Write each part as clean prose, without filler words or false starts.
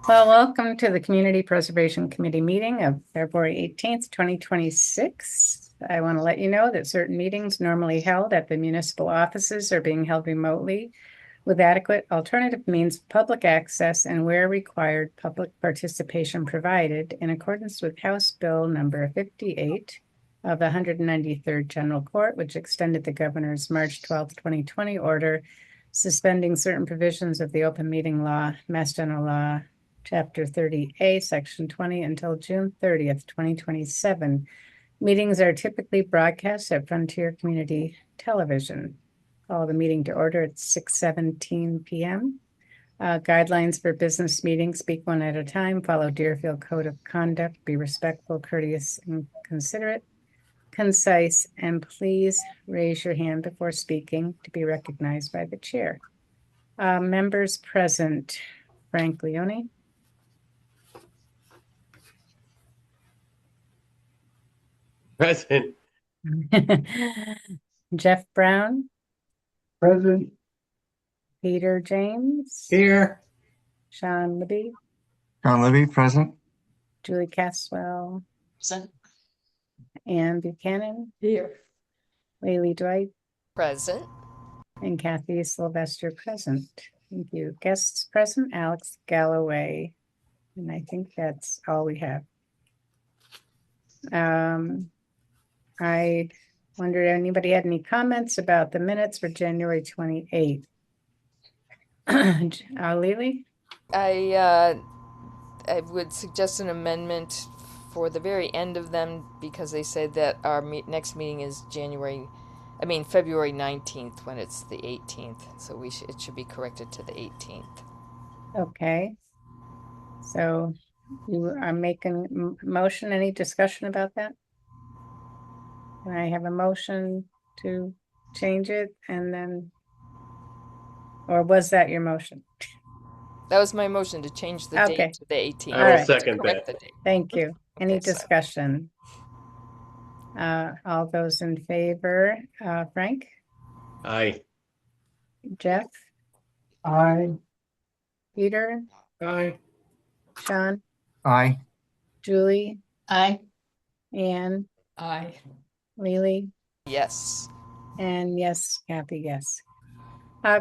Well, welcome to the Community Preservation Committee meeting of February 18th, 2026. I want to let you know that certain meetings normally held at the municipal offices are being held remotely with adequate alternative means of public access and where required, public participation provided in accordance with House Bill number 58 of the 193rd General Court, which extended the governor's March 12th, 2020 order suspending certain provisions of the open meeting law, Mass General Law, Chapter 30A, Section 20, until June 30th, 2027. Meetings are typically broadcast at Frontier Community Television. Call the meeting to order at 6:17 p.m. Guidelines for business meetings: speak one at a time, follow Deerfield Code of Conduct, be respectful, courteous, and considerate, concise, and please raise your hand before speaking to be recognized by the chair. Members present: Frank Leone. Present. Jeff Brown, Present. Peter James, Here. Sean Libby, Sean Libby, present. Julie Caswell, Present. Ann Buchanan, Here. Laylee Dwight, Present. and Kathy Sylvester present. Thank you. Guests present: Alex Galloway. And I think that's all we have. I wondered if anybody had any comments about the minutes for January 28th. Lily? I would suggest an amendment for the very end of them because they said that our next meeting is February 19th when it's the 18th. So it should be corrected to the 18th. Okay. So you are making motion. Any discussion about that? Can I have a motion to change it or was that your motion? That was my motion to change the Okay. date to the 18th. I will right. second Correct that. the date. Thank you. Any Okay, so- discussion? All those in favor, Frank, Aye. Jeff, Aye. Peter, Aye. Sean, Aye. Julie, Aye. Ann, Aye. Lily, Yes. and yes, Kathy, yes.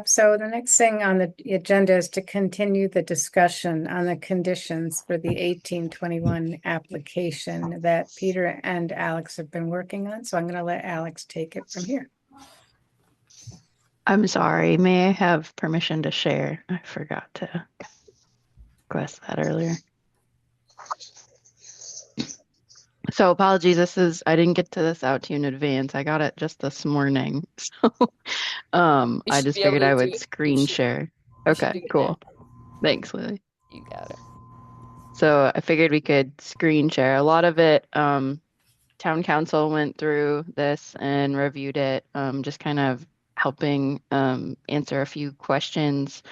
So the next thing on the agenda is to continue the discussion on the conditions for the 1821 application that Peter and Alex have been working on. So I'm going to let Alex take it from here. I'm sorry, may I have permission to share? I forgot to request that earlier. So apologies, I didn't get to this out to you in advance. I got it just this morning. So I should just be able figured to I do would it. screen share. You should Okay, do it cool. now. Thanks, Lily. You got it. So I figured we could screen share. A lot of it, town council went through this and reviewed it, just kind of helping answer a few questions.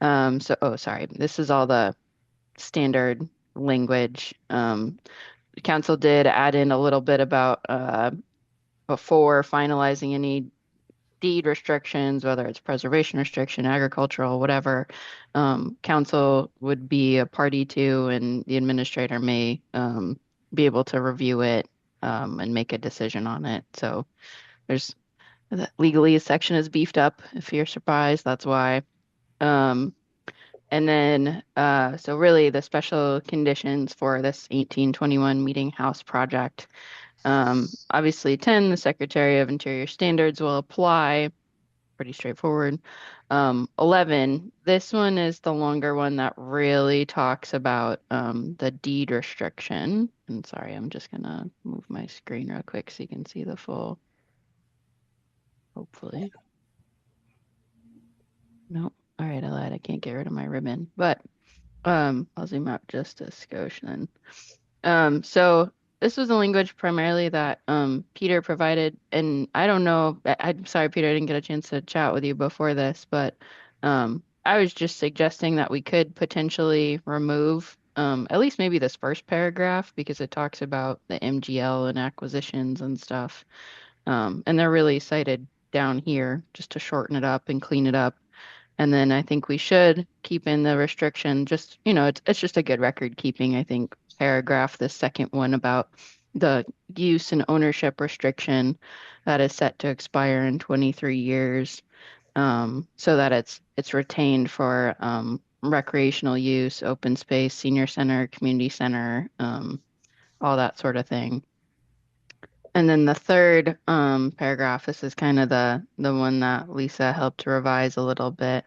Sorry, this is all the standard language. The council did add in a little bit about before finalizing any deed restrictions, whether it's preservation restriction, agricultural, whatever, council would be a party to, and the administrator may be able to review it and make a decision on it. So there's the legally section is beefed up. If you're surprised, that's why. Um, and then, so really the special conditions for this 1821 Meeting House project. Obviously 10, the Secretary of Interior Standards will apply. Pretty straightforward. 11, this one is the longer one that really talks about the deed restriction. And sorry, I'm just gonna move my screen real quick so you can see the full, hopefully. Nope. All right, I lied. I can't get rid of my ribbon, but I'll zoom out just a skosh then. So this was the language primarily that Peter provided, and I don't know. I'm sorry, Peter, I didn't get a chance to chat with you before this, but I was just suggesting that we could potentially remove at least maybe this first paragraph because it talks about the MGL and acquisitions and stuff, and they're really cited down here just to shorten it up and clean it up. And then I think we should keep in the restriction, just, it's just a good record keeping, I think, paragraph, the second one about the use and ownership restriction that is set to expire in 23 years, so that it's retained for recreational use, open space, senior center, community center, all that sort of thing. And then the third paragraph, this is kind of the one that Lisa helped to revise a little bit.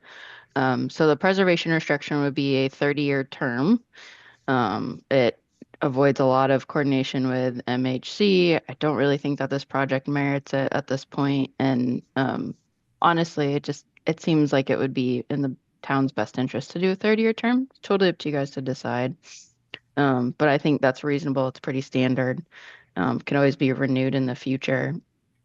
So the preservation restriction would be a 30-year term. It avoids a lot of coordination with MHC. I don't really think that this project merits it at this point. And honestly, it seems like it would be in the town's best interest to do a 30-year term. It's totally up to you guys to decide. But I think that's reasonable. It's pretty standard. Can always be renewed in the future.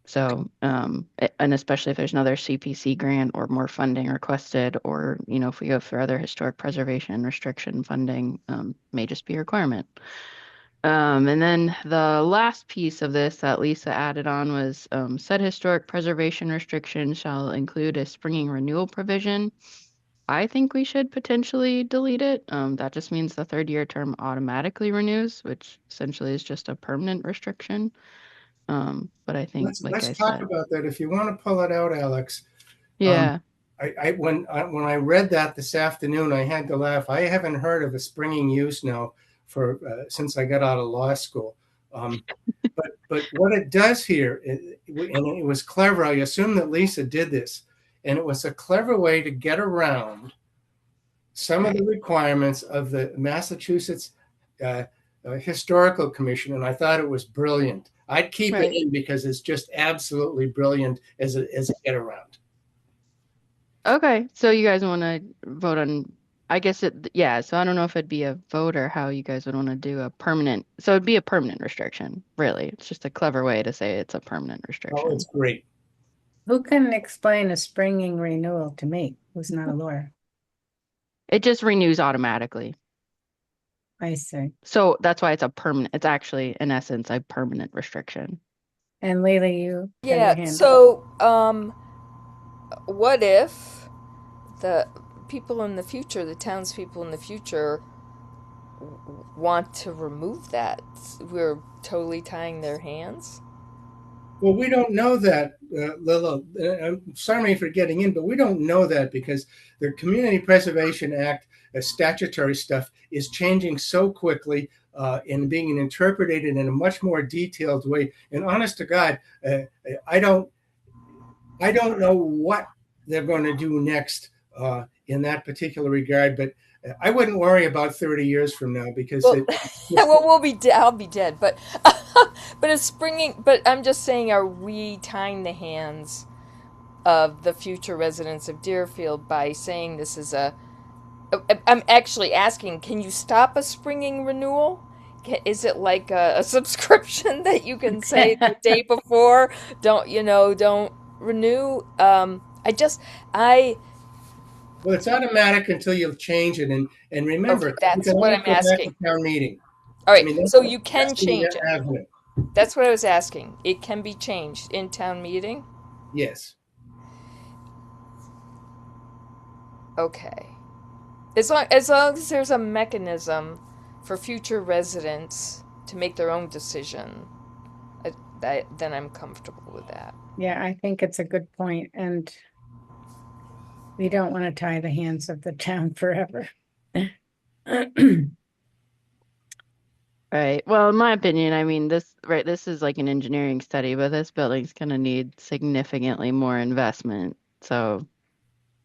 So, and especially if there's another CPC grant or more funding requested, or, if we go for other historic preservation restriction funding, may just be a requirement. And then the last piece of this that Lisa added on was said historic preservation restriction shall include a springing renewal provision. I think we should potentially delete it. That just means the 3rd-year term automatically renews, which essentially is just a permanent restriction. But I think, Let's talk about that. If you want to pull it out, Alex. Yeah. When I read that this afternoon, I had to laugh. I haven't heard of a springing use now since I got out of law school. But what it does here, and it was clever. I assume that Lisa did this, and it was a clever way to get around some of the requirements of the Massachusetts Historical Commission, and I thought it was brilliant. I'd keep it in because it's just absolutely brilliant as a get around. Okay, so you guys want to vote on, I guess so I don't know if it'd be a vote or how you guys would want to do a permanent, so it'd be a permanent restriction, really. It's just a clever way to say it's a permanent restriction. Oh, it's great. Who can explain a springing renewal to me, who's not a lawyer? It just renews automatically. I see. So that's why it's actually, in essence, a permanent restriction. And Leila, you? Yeah, so what if the people in the future, the townspeople in the future, want to remove that? We're totally tying their hands? Well, we don't know that, Lila. I'm sorry for getting in, but we don't know that because the Community Preservation Act statutory stuff is changing so quickly and being interpreted in a much more detailed way. And honest to God, I don't know what they're going to do next in that particular regard. But I wouldn't worry about 30 years from now because I'll be dead. But but it's springing. But I'm just saying, are we tying the hands of the future residents of Deerfield by saying this is I'm actually asking, can you stop a springing renewal? Is it like a subscription that you can say the day before, don't renew? Well, it's automatic until you change it, and remember, okay, that's what I'm asking. Town meeting. All right, so you can change it. Avenue. That's what I was asking. It can be changed in town meeting? Yes. Okay. As long as there's a mechanism for future residents to make their own decision, then I'm comfortable with that. Yeah, I think it's a good point, and we don't want to tie the hands of the town forever. Right. Well, in my opinion, I mean, this is like an engineering study, but this building's going to need significantly more investment. So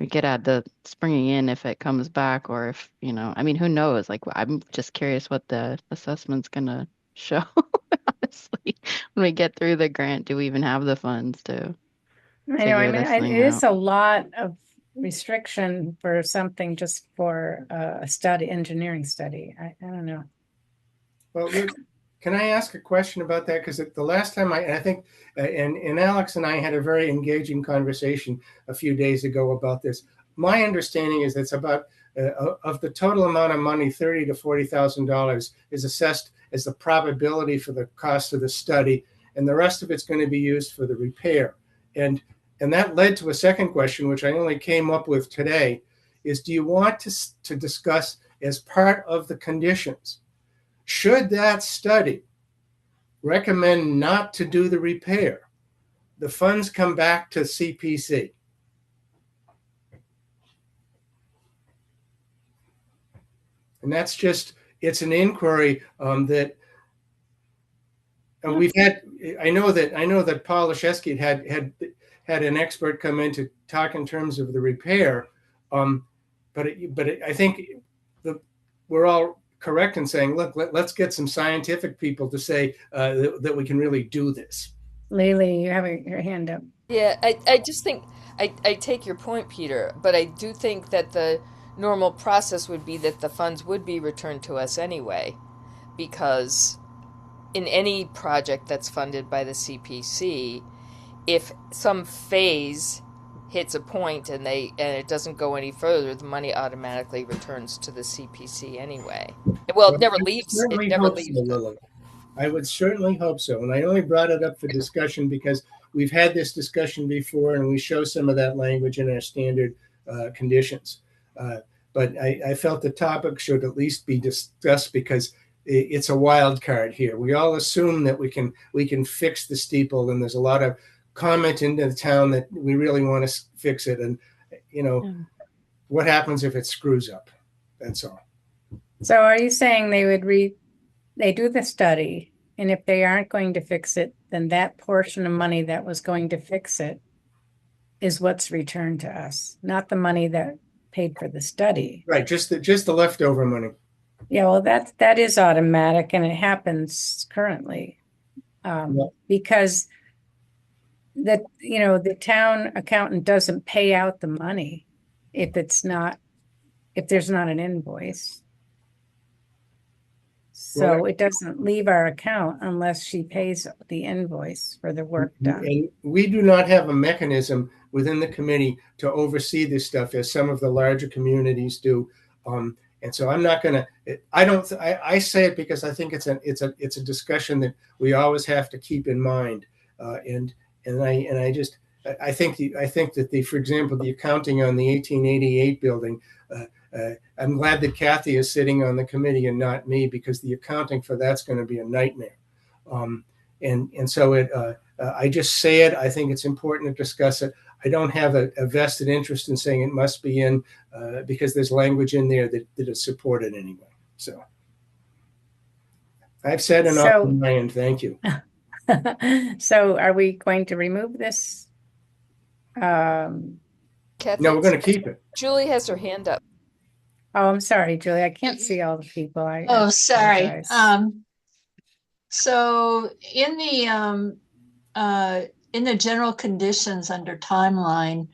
we could add the springing in if it comes back, or if, I mean, who knows? Like, I'm just curious what the assessment's going to show, honestly. When we get through the grant, do we even have the funds to I know, it is a lot of restriction for something just for a engineering study. I don't know. Well, can I ask a question about that? Because the last time I think, and Alex and I had a very engaging conversation a few days ago about this. My understanding is it's about of the total amount of money, $30,000 to $40,000 is assessed as the probability for the cost of the study, and the rest of it's going to be used for the repair. And and that led to a second question, which I only came up with today, is do you want to discuss as part of the conditions, should that study recommend not to do the repair, the funds come back to CPC? And that's just, it's an inquiry that we've had. I know that Paul Leszewski had an expert come in to talk in terms of the repair. But I think we're all correct in saying, look, let's get some scientific people to say that we can really do this. Lily, you have your hand up. Yeah, I just think I take your point, Peter, but I do think that the normal process would be that the funds would be returned to us anyway, because in any project that's funded by the CPC, if some phase hits a point and it doesn't go any further, the money automatically returns to the CPC anyway. Well, it never leaves. It never leaves. I would certainly hope so. And I only brought it up for discussion because we've had this discussion before, and we show some of that language in our standard conditions. But I felt the topic should at least be discussed because it's a wild card here. We all assume that we can fix the steeple, and there's a lot of comment in the town that we really want to fix it. And, what happens if it screws up? That's all. So are you saying they do the study, and if they aren't going to fix it, then that portion of money that was going to fix it is what's returned to us, not the money that paid for the study? Right, just the leftover money. Yeah, well, that is automatic, and it happens currently because the town accountant doesn't pay out the money if there's not an invoice. So it doesn't leave our account unless she pays the invoice for the work done. And we do not have a mechanism within the committee to oversee this stuff as some of the larger communities do. And so I'm not going to. I say it because I think it's a discussion that we always have to keep in mind. And I think that for example, the accounting on the 1888 building. I'm glad that Kathy is sitting on the committee and not me, because the accounting for that's going to be a nightmare. And so I just say it. I think it's important to discuss it. I don't have a vested interest in saying it must be in because there's language in there that is supported anyway. So I've said enough on my end. Thank you. So are we going to remove this? Kathy, No, we're going to keep it. Julie has her hand up. Oh, I'm sorry, Julie. I can't see all the people. Sorry. Apologize. So in the general conditions under timeline,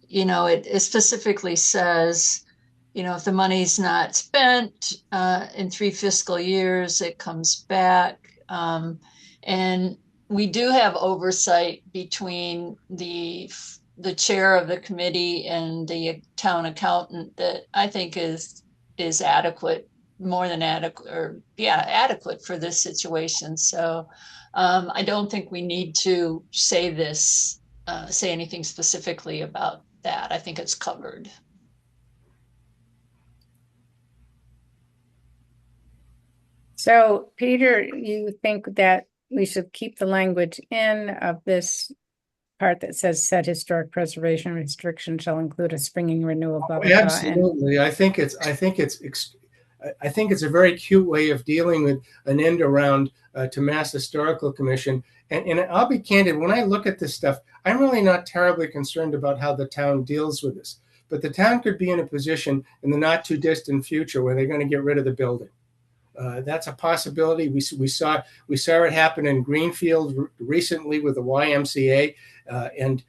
it specifically says, if the money's not spent in 3 fiscal years, it comes back. And we do have oversight between the chair of the committee and the town accountant that I think is adequate, more than adequate, adequate for this situation. So I don't think we need to say anything specifically about that. I think it's covered. So, Peter, you think that we should keep the language in of this part that says said historic preservation restriction shall include a springing renewal, blah, blah, blah. Absolutely. I think it's a very cute way of dealing with an end around to Mass Historical Commission. And I'll be candid, when I look at this stuff, I'm really not terribly concerned about how the town deals with this. But the town could be in a position in the not too distant future where they're going to get rid of the building. That's a possibility. We saw it happen in Greenfield recently with the YMCA, and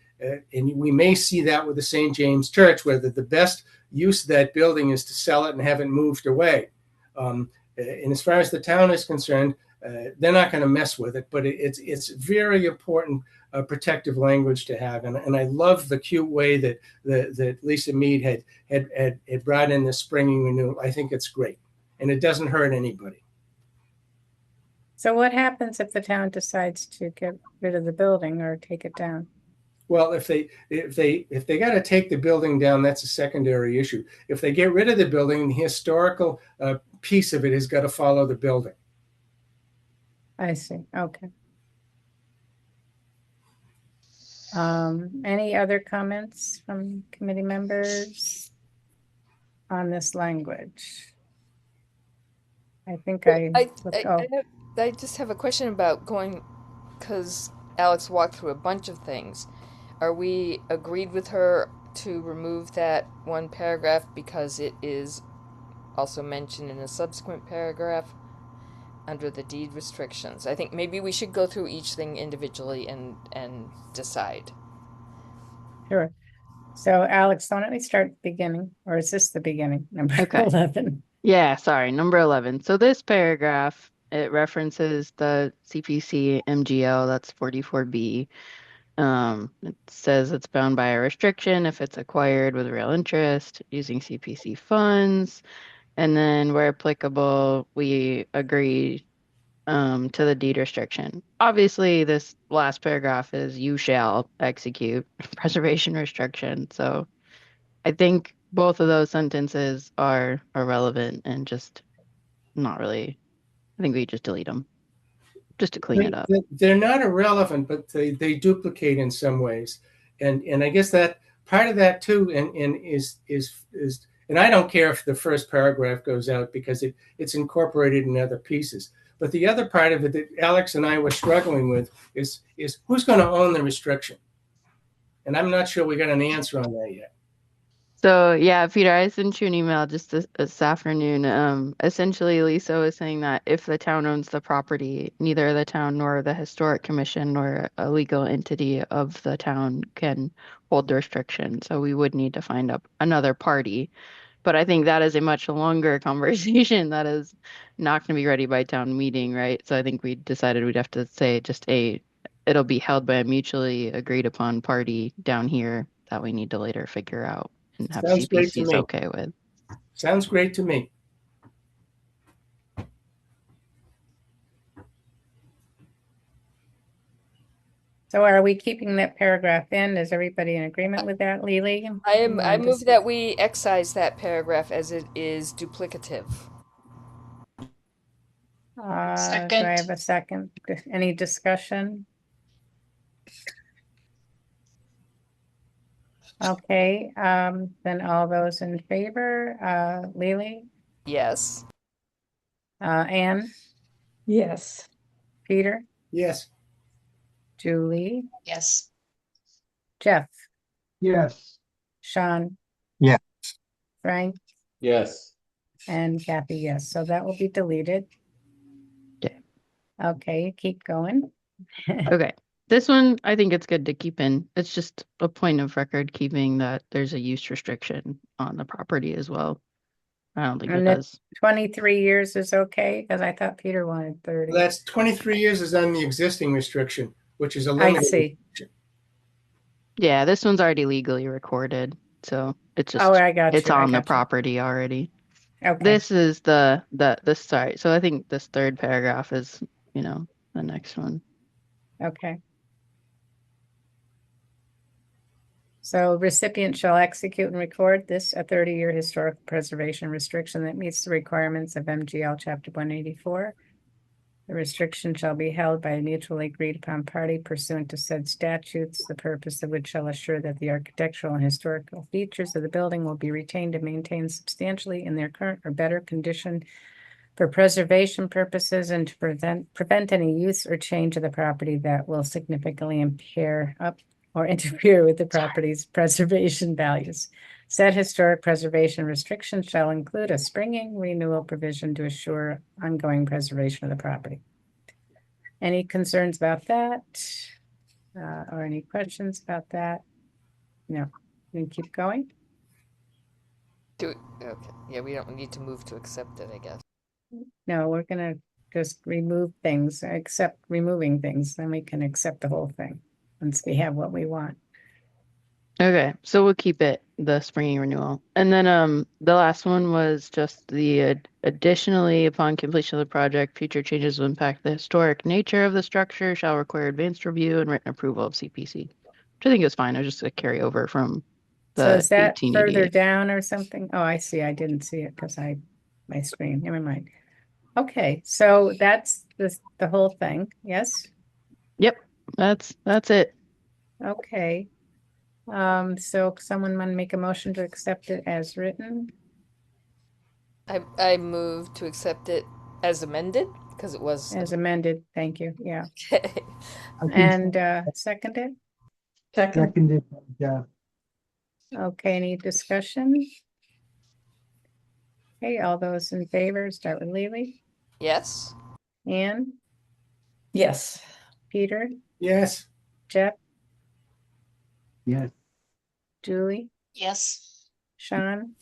we may see that with the St. James Church, where the best use of that building is to sell it and have it moved away. And as far as the town is concerned, they're not going to mess with it, but it's very important protective language to have. And I love the cute way that Lisa Mead had brought in the springing renewal. I think it's great. And it doesn't hurt anybody. So what happens if the town decides to get rid of the building or take it down? Well, if they got to take the building down, that's a secondary issue. If they get rid of the building, the historical piece of it has got to follow the building. I see. Okay. Any other comments from committee members on this language? I think I just have a question about going, because Alex walked through a bunch of things. Are we agreed with her to remove that one paragraph because it is also mentioned in a subsequent paragraph under the deed restrictions? I think maybe we should go through each thing individually and decide. Sure. So Alex, why don't we start at the beginning, or is this the beginning, number Okay. 11? Yeah, sorry, number 11. So this paragraph, it references the CPC MGL, that's 44B. It says it's bound by a restriction if it's acquired with real interest using CPC funds. And then where applicable, we agree to the deed restriction. Obviously, this last paragraph is you shall execute preservation restriction. So I think both of those sentences are irrelevant and just not really. I think we just delete them just to clean it up. They're not irrelevant, but they duplicate in some ways, and I guess that part of that too, and is and I don't care if the first paragraph goes out because it's incorporated in other pieces. But the other part of it that Alex and I were struggling with is who's going to own the restriction, and I'm not sure we got an answer on that yet. So yeah, Peter, I sent you an email just this afternoon. Essentially, Lisa was saying that if the town owns the property, neither the town nor the historic commission nor a legal entity of the town can hold the restriction. So we would need to find up another party. But I think that is a much longer conversation that is not going to be ready by town meeting, right? So I think we decided we'd have to say it'll be held by a mutually agreed upon party down here that we need to later figure out and have Sounds great to CPCs me. okay with. Sounds great to me. So are we keeping that paragraph in? Is everybody in agreement with that, Lily? I move that we excise that paragraph as it is duplicative. Do I have a second? Any discussion? Okay, then all those in favor, Lily, Yes. Anne, Yes. Peter, Yes. Julie, Yes. Jeff, Yes. Sean. Yeah. Frank, Yes. and Kathy, yes. So that will be deleted. Okay. Okay, keep going. Okay. This one, I think it's good to keep in. It's just a point of record keeping that there's a use restriction on the property as well. I don't think it And it- does. 23 years is okay, because I thought Peter wanted 30. That's 23 years is on the existing restriction, which is a I limited. see. Yeah, this one's already legally recorded, so it's just Oh, I got it's you. I on the got you. property already. Okay, This is the sorry. So I think this third paragraph is, the next one. okay. So recipient shall execute and record this, a 30-year historical preservation restriction that meets the requirements of MGL Chapter 184. The restriction shall be held by a mutually agreed upon party pursuant to said statutes, the purpose of which shall assure that the architectural and historical features of the building will be retained and maintained substantially in their current or better condition for preservation purposes and to prevent any use or change of the property that will significantly impair or interfere with the property's preservation values. Said historic preservation restriction shall include a springing renewal provision to assure ongoing preservation of the property. Any concerns about that? Or any questions about that? No, we can keep going. Okay. Yeah, we don't need to move to accept it, I guess. No, we're gonna just remove things, accept removing things, then we can accept the whole thing once we have what we want. Okay, so we'll keep it the springing renewal. And then the last one was just the additionally upon completion of the project, future changes will impact the historic nature of the structure shall require advanced review and written approval of CPC. which I think is fine. It was just a carryover from So the is that further 1888. down or something? Oh, I see. I didn't see it because my screen, never mind. Okay, so that's the whole thing, yes? Yep, that's it. Okay. So someone want to make a motion to accept it as written? I move to accept it as amended because it was As amended, thank you, yeah. okay. And seconded? Seconded, yeah. Okay, any discussion? Okay, all those in favor, start with Lily. Yes. Anne, Yes. Peter, Yes. Jeff, Yes. Julie, Yes. Sean?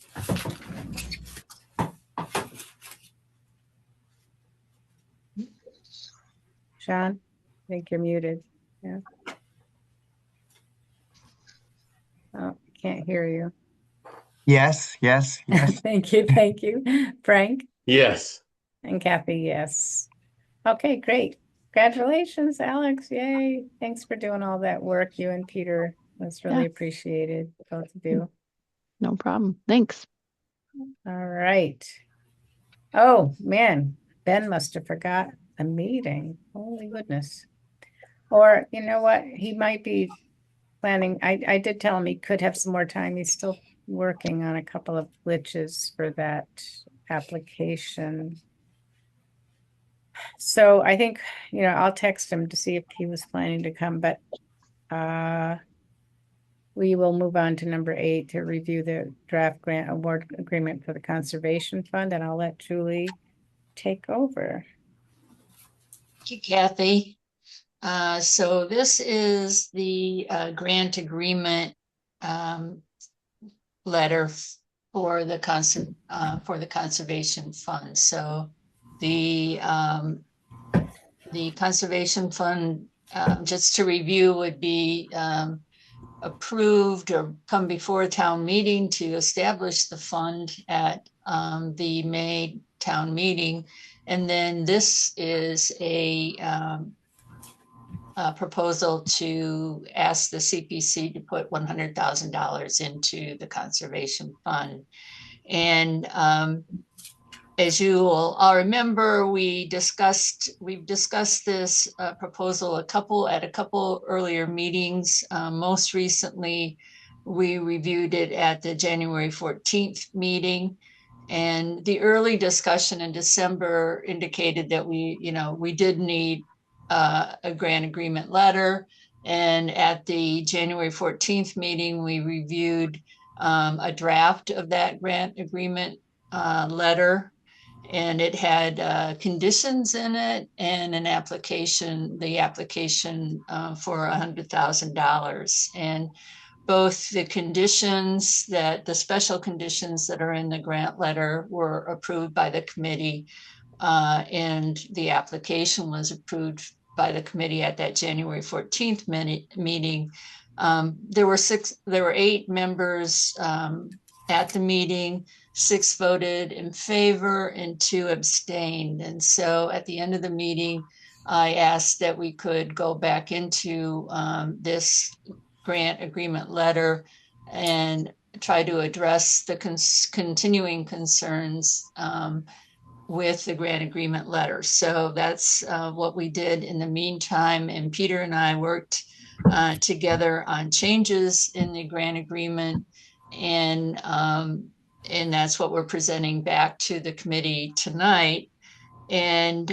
Sean, I think you're muted, yeah. Oh, can't hear you. Yes, yes, yes. Thank you. Frank Yes. and Kathy, yes. Okay, great. Congratulations, Alex. Yay. Thanks for doing all that work, you and Peter. That's really Yeah. appreciated, both of you. No problem. Thanks. All right. Oh, man, Ben must have forgot a meeting. Holy goodness. Or you know what? He might be planning. I did tell him he could have some more time. He's still working on a couple of glitches for that application. So I think, I'll text him to see if he was planning to come, but we will move on to number 8 to review the draft grant award agreement for the conservation fund, and I'll let Julie take over. Thank you, Kathy. So this is the grant agreement letter for the conservation fund. So the conservation fund, just to review, would be approved or come before a town meeting to establish the fund at the May town meeting. And then this is a proposal to ask the CPC to put $100,000 into the conservation fund. And as you will all remember, we've discussed this proposal at a couple earlier meetings. Most recently, we reviewed it at the January 14th meeting. And the early discussion in December indicated that we did need a grant agreement letter. And at the January 14th meeting, we reviewed a draft of that grant agreement letter. And it had conditions in it and the application for $100,000. And both the special conditions that are in the grant letter were approved by the committee, and the application was approved by the committee at that January 14th meeting. There were 8 members at the meeting. 6 voted in favor and 2 abstained. And so at the end of the meeting, I asked that we could go back into this grant agreement letter and try to address the continuing concerns with the grant agreement letter. So that's what we did in the meantime. And Peter and I worked together on changes in the grant agreement, and that's what we're presenting back to the committee tonight. And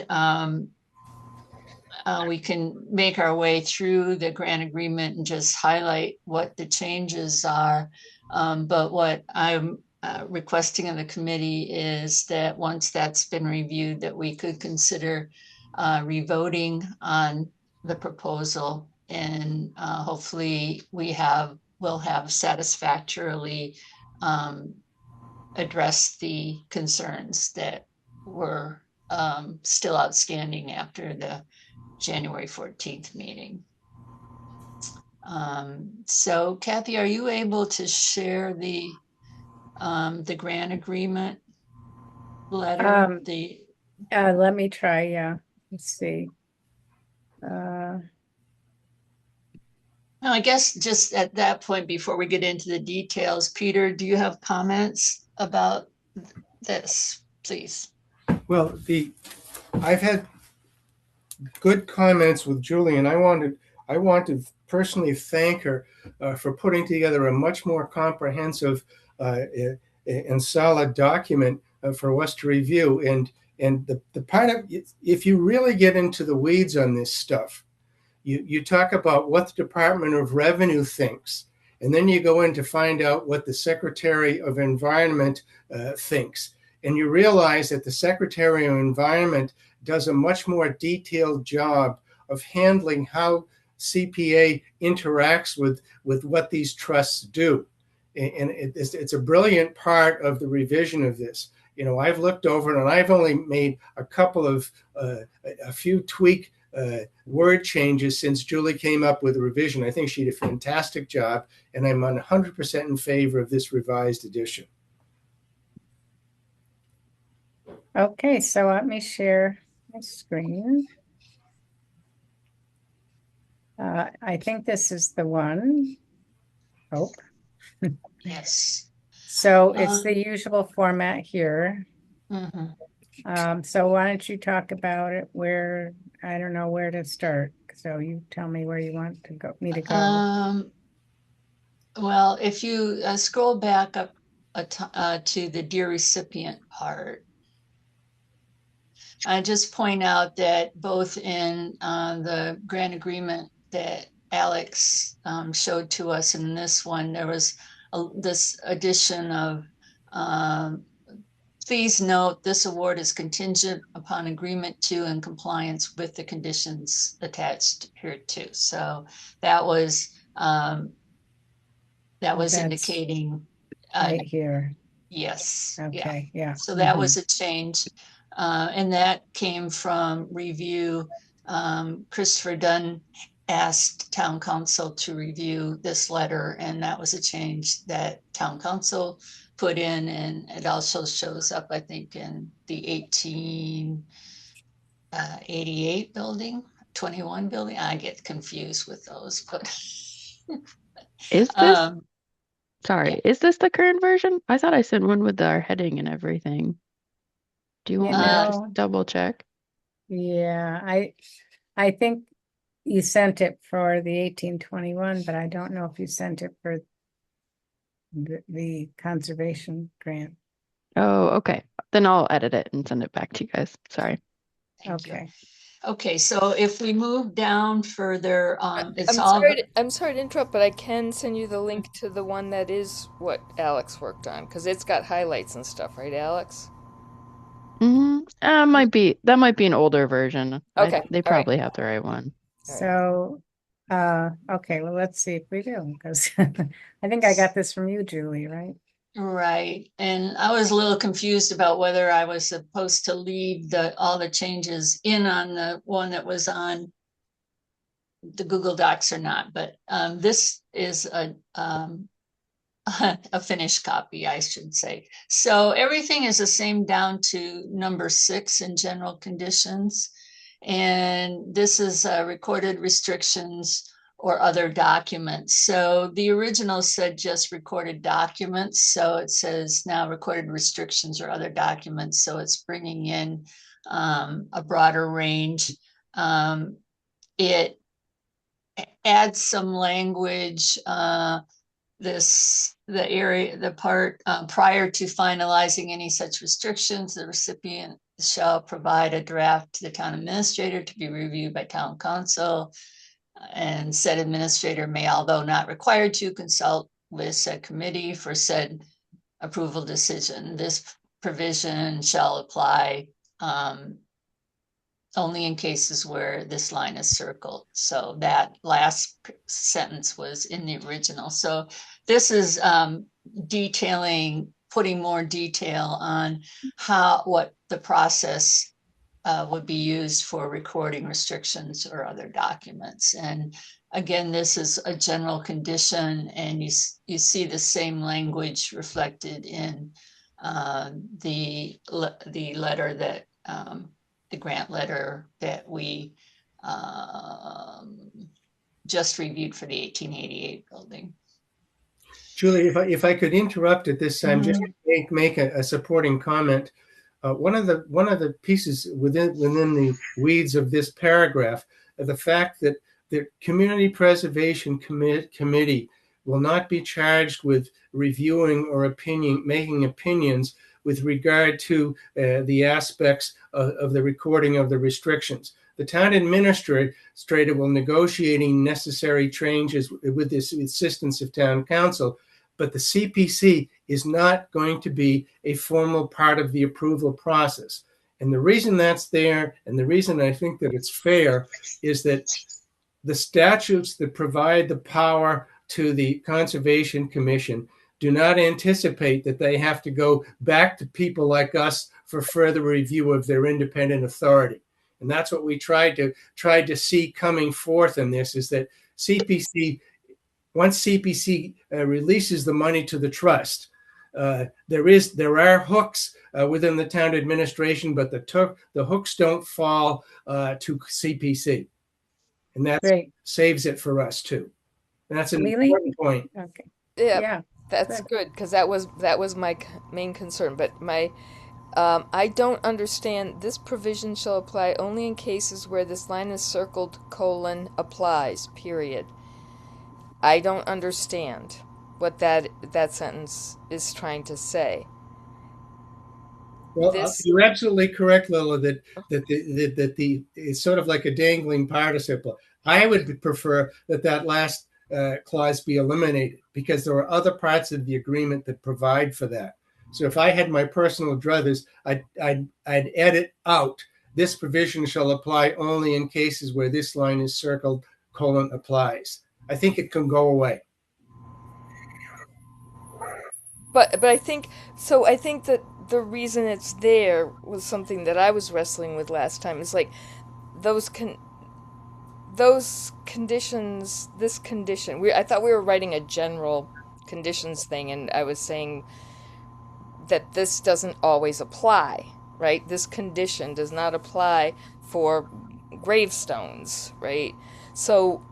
we can make our way through the grant agreement and just highlight what the changes are. But what I'm requesting of the committee is that once that's been reviewed, that we could consider revoting on the proposal, and hopefully we'll have satisfactorily addressed the concerns that were still outstanding after the January 14th meeting. So Kathy, are you able to share the grant agreement letter? Let me try, yeah. Let's see. Now, I guess just at that point, before we get into the details, Peter, do you have comments about this, please? Well, I've had good comments with Julie, and I want to personally thank her for putting together a much more comprehensive and solid document for us to review. And the part of, if you really get into the weeds on this stuff, you talk about what the Department of Revenue thinks, and then you go in to find out what the Secretary of Environment thinks. And you realize that the Secretary of Environment does a much more detailed job of handling how CPA interacts with what these trusts do. And it's a brilliant part of the revision of this. You know, I've looked over it and I've only made a couple of, a few tweak word changes since Julie came up with a revision. I think she did a fantastic job, and I'm 100% in favor of this revised edition. Okay, so let me share my screen. I think this is the one. Oh, Yes. so it's the usual format here. Mhm. So why don't you talk about it where, I don't know where to start. So you tell me where you want to go, me to go. Well, if you scroll back up to the dear recipient part, I just point out that both in the grant agreement that Alex showed to us in this one, there was this addition of please note this award is contingent upon agreement to and compliance with the conditions attached here too. So that was That's indicating right here. yes. Okay, yeah. So that was a change. And that came from review. Christopher Dunn asked town council to review this letter, and that was a change that town council put in, and it also shows up, I think, in the 1888 building, 21 building. I get confused with those, but Is this, sorry, is this the current version? I thought I sent one with our heading and everything. Do you want me to just double check? Yeah, I think you sent it for the 1821, but I don't know if you sent it for the conservation grant. Oh, okay. Then I'll edit it and send it back to you guys. Sorry. Thank you. Okay, so if we move down further, it's I'm sorry to interrupt, but I can send you the link to the one that is what Alex worked on, because it's got highlights and stuff, right, Alex? That might be an older version. Okay, they probably have the right one. So, okay, well, let's see if we do, because I think I got this from you, Julie, right? Right. And I was a little confused about whether I was supposed to leave all the changes in on the one that was on the Google Docs or not. But this is a finished copy, I should say. So everything is the same down to number 6 in general conditions. And this is recorded restrictions or other documents. So the original said just recorded documents. So it says now recorded restrictions or other documents. So it's bringing in a broader range. It adds some language, the part prior to finalizing any such restrictions, the recipient shall provide a draft to the town administrator to be reviewed by town council. And said administrator may, although not required to, consult with said committee for said approval decision. This provision shall apply only in cases where this line is circled. So that last sentence was in the original. So this is detailing, putting more detail on what the process would be used for recording restrictions or other documents. And again, this is a general condition, and you see the same language reflected in the letter that the grant letter that we just reviewed for the 1888 building. Julie, if I could interrupt at this time, just make a supporting comment. One of the pieces within the weeds of this paragraph, the fact that the Community Preservation Committee will not be charged with reviewing or making opinions with regard to the aspects of the recording of the restrictions. The town administrator will negotiating necessary changes with the assistance of town council, but the CPC is not going to be a formal part of the approval process. And the reason that's there, and the reason I think that it's fair, is that the statutes that provide the power to the Conservation Commission do not anticipate that they have to go back to people like us for further review of their independent authority. And that's what we tried to see coming forth in this, is that CPC, once CPC releases the money to the trust, there are hooks within the town administration, but the hooks don't fall to CPC, and that saves it for us too. And that's an important point. Okay. Yeah, that's good, because that was my main concern. But I don't understand. This provision shall apply only in cases where this line is circled : applies, period. I don't understand what that sentence is trying to say. Well, you're absolutely correct, Lila, that it's sort of like a dangling participle. I would prefer that last clause be eliminated, because there are other parts of the agreement that provide for that. So if I had my personal druthers, I'd edit out, this provision shall apply only in cases where this line is circled : applies. I think it can go away. But I think that the reason it's there was something that I was wrestling with last time. Is like those conditions, this condition. I thought we were writing a general conditions thing, and I was saying that this doesn't always apply, right? This condition does not apply for gravestones, right? So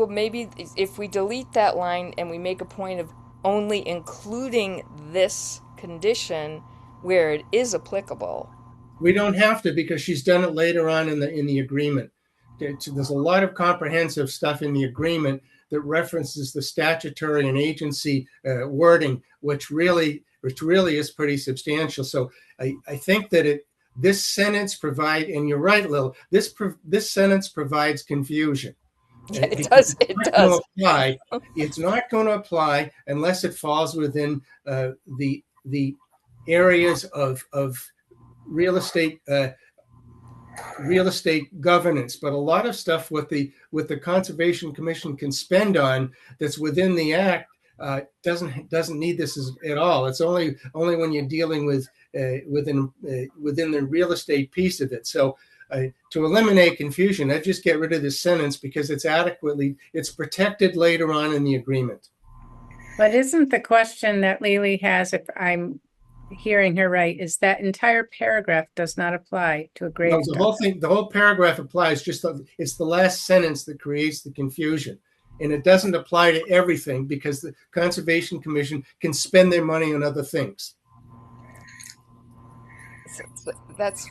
maybe if we delete that line and we make a point of only including this condition where it is applicable. We don't have to, because she's done it later on in the agreement. There's a lot of comprehensive stuff in the agreement that references the statutory and agency wording, which really is pretty substantial. So I think that this sentence and you're right, Lil, this sentence provides confusion. Yeah, it does. It's not going to apply unless it falls within the areas of real estate governance. But a lot of stuff with the Conservation Commission can spend on that's within the act doesn't need this at all. It's only when you're dealing with within the real estate piece of it. So to eliminate confusion, I just get rid of this sentence, because it's protected later on in the agreement. But isn't the question that Lily has, if I'm hearing her right, is that entire paragraph does not apply to a gravestone? No, the whole paragraph applies. It's the last sentence that creates the confusion, and it doesn't apply to everything, because the Conservation Commission can spend their money on other things. That's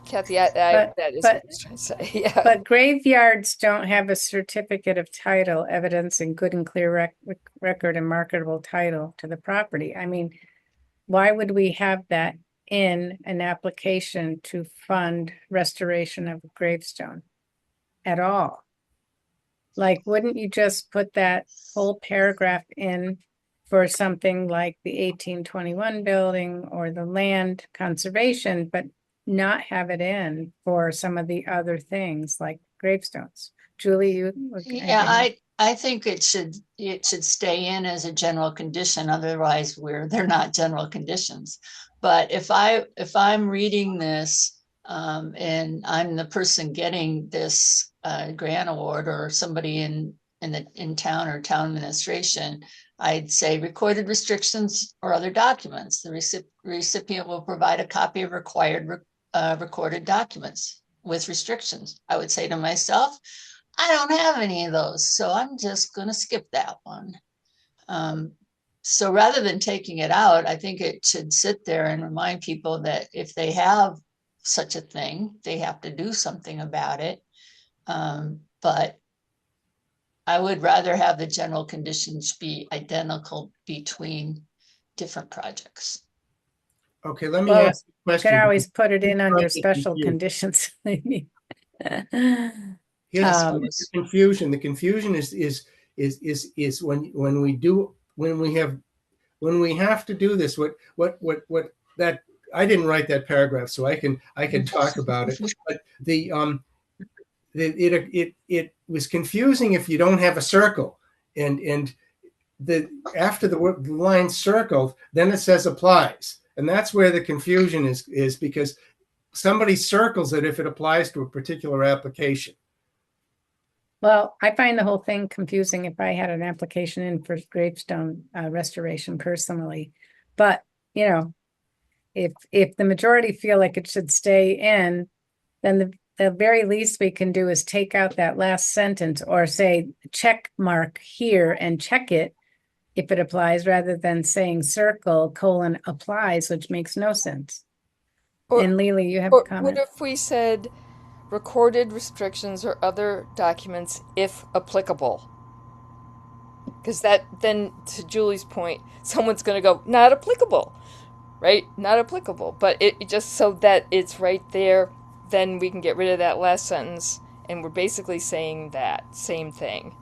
Kathy. That is what I was trying to say. Yeah. But graveyards don't have a certificate of title evidencing good and clear record and marketable title to the property. I mean, why would we have that in an application to fund restoration of a gravestone at all? Like, wouldn't you just put that whole paragraph in for something like the 1821 building or the land conservation, but not have it in for some of the other things like gravestones? Julie, I think it should stay in as a general condition. Otherwise, they're not general conditions. But if I'm reading this and I'm the person getting this grant award, or somebody in town or town administration, I'd say recorded restrictions or other documents. The recipient will provide a copy of required recorded documents. with restrictions. I would say to myself, I don't have any of those, so I'm just going to skip that one. So rather than taking it out, I think it should sit there and remind people that if they have such a thing, they have to do something about it. But I would rather have the general conditions be identical between different projects. Okay, let me Well, ask you a you question. can always put it in Before I under get special confused. conditions. I mean, Here's Um, the confusion. The confusion is when we have to do this. What that I didn't write that paragraph, so I can talk about it. But it was confusing if you don't have a circle, and after the line circled, then it says applies, and that's where the confusion is because somebody circles it if it applies to a particular application. Well, I find the whole thing confusing if I had an application in for gravestone restoration personally. But, you know, if the majority feel like it should stay in, then the very least we can do is take out that last sentence or say check mark here and check it if it applies rather than saying circle : applies, which makes no sense. Or, And Lily, you have a or comment? what if we said recorded restrictions or other documents if applicable? Because that then, to Julie's point, someone's going to go, not applicable, right? Not applicable. But it just so that it's right there, then we can get rid of that last sentence, and we're basically saying that same thing.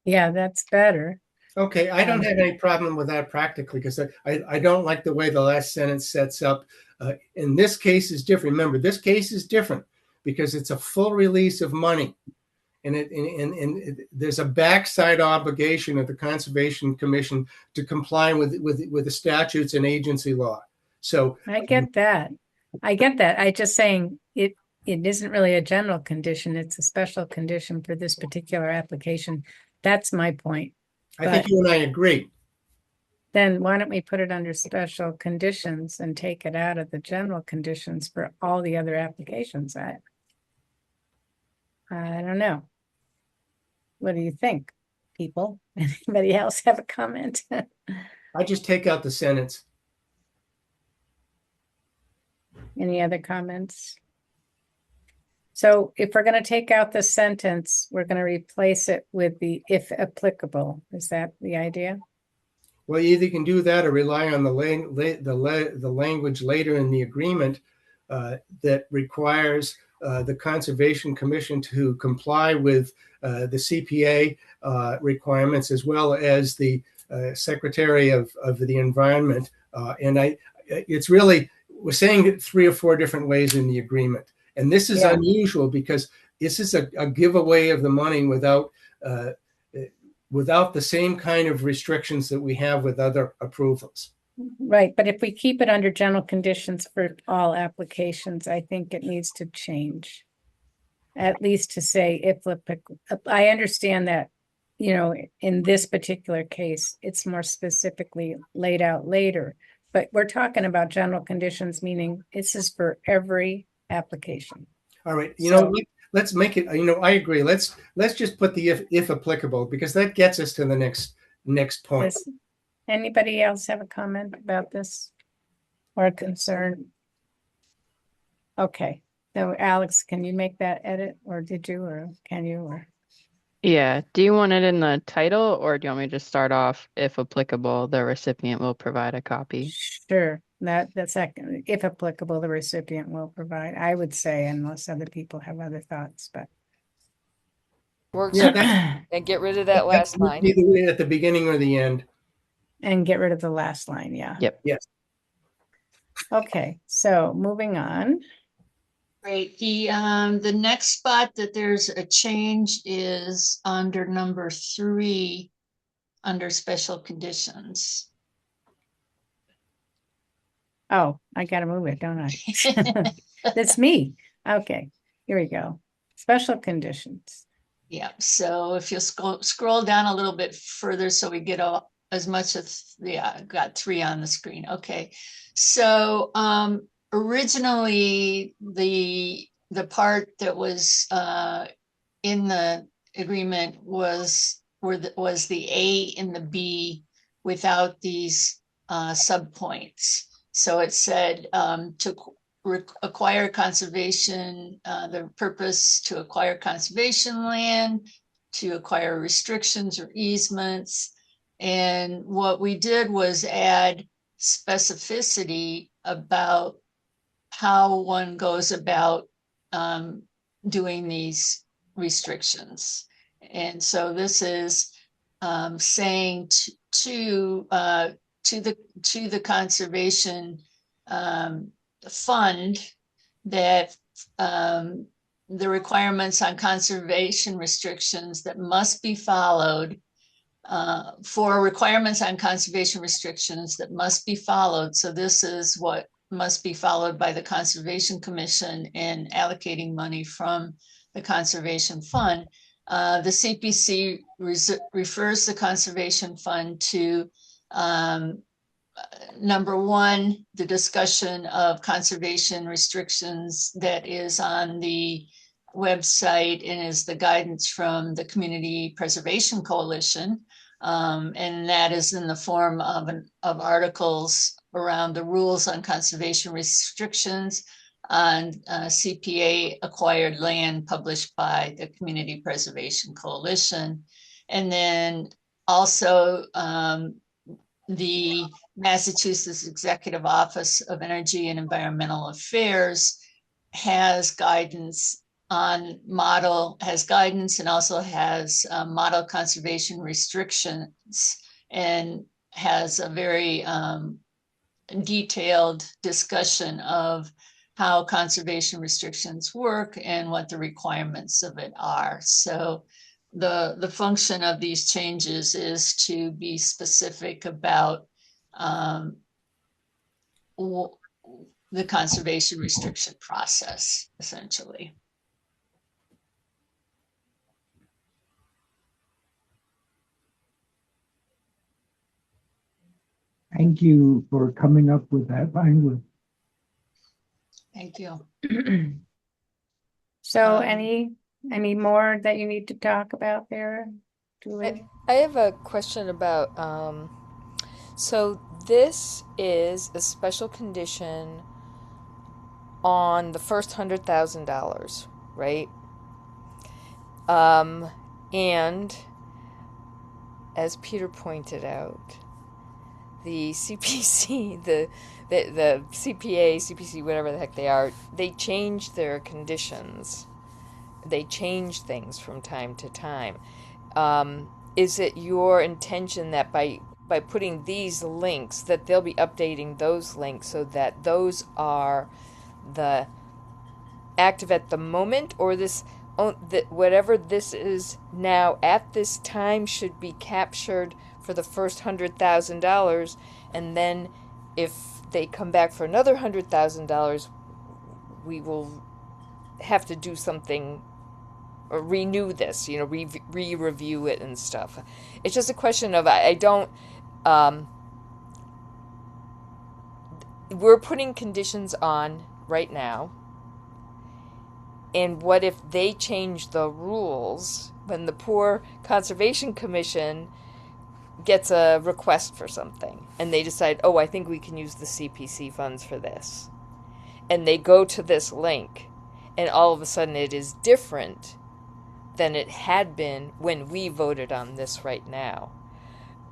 Yeah, that's better. Okay, I don't have any problem with that practically because I don't like the way the last sentence sets up. In this case is different. Remember, this case is different because it's a full release of money, and there's a backside obligation of the Conservation Commission to comply with the statutes and agency law. So I get that. I get that. I just saying it isn't really a general condition. It's a special condition for this particular application. That's my point. I think you and I agree. Then why don't we put it under special conditions and take it out of the general conditions for all the other applications? I don't know. What do you think, people? Anybody else have a comment? I just take out the sentence. Any other comments? So if we're going to take out the sentence, we're going to replace it with the if applicable. Is that the idea? Well, you either can do that or rely on the language later in the agreement that requires the Conservation Commission to comply with the CPA requirements as well as the Secretary of the Environment. And it's really, we're saying it 3 or 4 different ways in the agreement. And this is unusual because this is a giveaway of the money without the same kind of restrictions that we have with other approvals. Right, but if we keep it under general conditions for all applications, I think it needs to change. At least to say if applicable. I understand that, you know, in this particular case, it's more specifically laid out later. But we're talking about general conditions, meaning this is for every application. All right, let's make it. I agree. Let's just put the if applicable because that gets us to the next point. Does anybody else have a comment about this or a concern? Okay, so Alex, can you make that edit, or did you, or can you, or? Yeah. Do you want it in the title, or do you want me to just start off, if applicable, the recipient will provide a copy? Sure, the second, if applicable, the recipient will provide, I would say, unless other people have other thoughts, but. Works. Yeah, And get rid of that last line. Either at the beginning or the end. And get rid of the last line, yeah. Yep. Yes. Okay, so moving on. Great. The next spot that there's a change is under number 3, under special conditions. Oh, I gotta move it, don't I? That's me. Okay, here we go. Special conditions. Yeah, so if you scroll down a little bit further so we get as much as, got 3 on the screen. Okay, so originally the the part that was in the agreement was the A and the B without these subpoints. So it said to acquire conservation, the purpose to acquire conservation land, to acquire restrictions or easements. And what we did was add specificity about how one goes about doing these restrictions. And so this is saying to the conservation fund that the requirements on conservation restrictions that must be followed for requirements on conservation restrictions that must be followed. So this is what must be followed by the Conservation Commission in allocating money from the Conservation Fund. The CPC refers the Conservation Fund to number one, the discussion of conservation restrictions that is on the website and is the guidance from the Community Preservation Coalition. And that is in the form of articles around the rules on conservation restrictions on CPA acquired land published by the Community Preservation Coalition. And then also the Massachusetts Executive Office of Energy and Environmental Affairs has guidance and also has model conservation restrictions and has a very detailed discussion of how conservation restrictions work and what the requirements of it are. So the function of these changes is to be specific about the conservation restriction process, essentially. Thank you for coming up with that language. Thank you. So any more that you need to talk about there, Julie? I have a question about, so this is a special condition on the first $100,000, right? And as Peter pointed out, the CPC, the CPA, CPC, whatever the heck they are, they change their conditions. They change things from time to time. Is it your intention that by putting these links, that they'll be updating those links so that those are the active at the moment, or whatever this is now at this time should be captured for the first $100,000, and then if they come back for another $100,000, we will have to do something or renew this, re-review it and stuff. It's just a question of we're putting conditions on right now, and what if they change the rules when the poor Conservation Commission gets a request for something and they decide, oh, I think we can use the CPC funds for this, and they go to this link and all of a sudden it is different than it had been when we voted on this right now.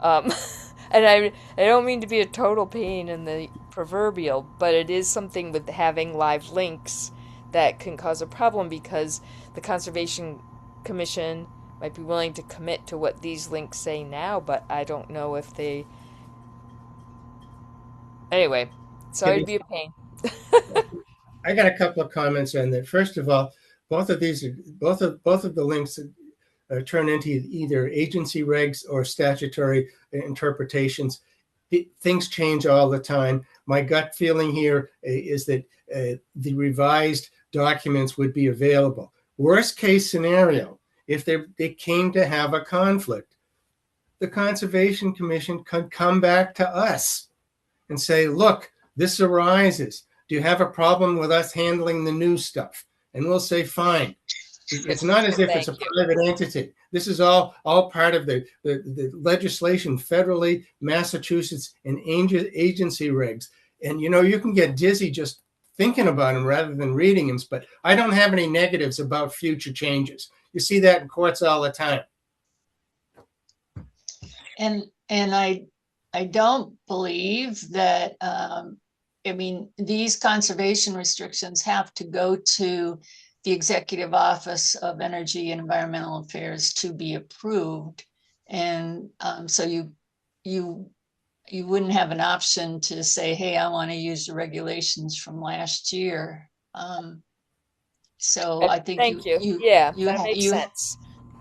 And I don't mean to be a total pain in the proverbial, but it is something with having live links that can cause a problem, because the Conservation Commission might be willing to commit to what these links say now, but I don't know if they... Anyway, sorry to be a pain. I got a couple of comments on that. First of all, both of the links turn into either agency regs or statutory interpretations. Things change all the time. My gut feeling here is that the revised documents would be available. Worst case scenario, if they came to have a conflict, the Conservation Commission could come back to us and say, look, this arises. Do you have a problem with us handling the new stuff? And we'll say, fine. It's not as if it's a Thank you. private entity. This is all part of the legislation federally, Massachusetts, and agency regs. And, you can get dizzy just thinking about them rather than reading them. But I don't have any negatives about future changes. You see that in courts all the time. And I don't believe that, these conservation restrictions have to go to the Executive Office of Energy and Environmental Affairs to be approved. And so you wouldn't have an option to say, hey, I want to use the regulations from last year. So I think Thank you. Yeah, that makes sense.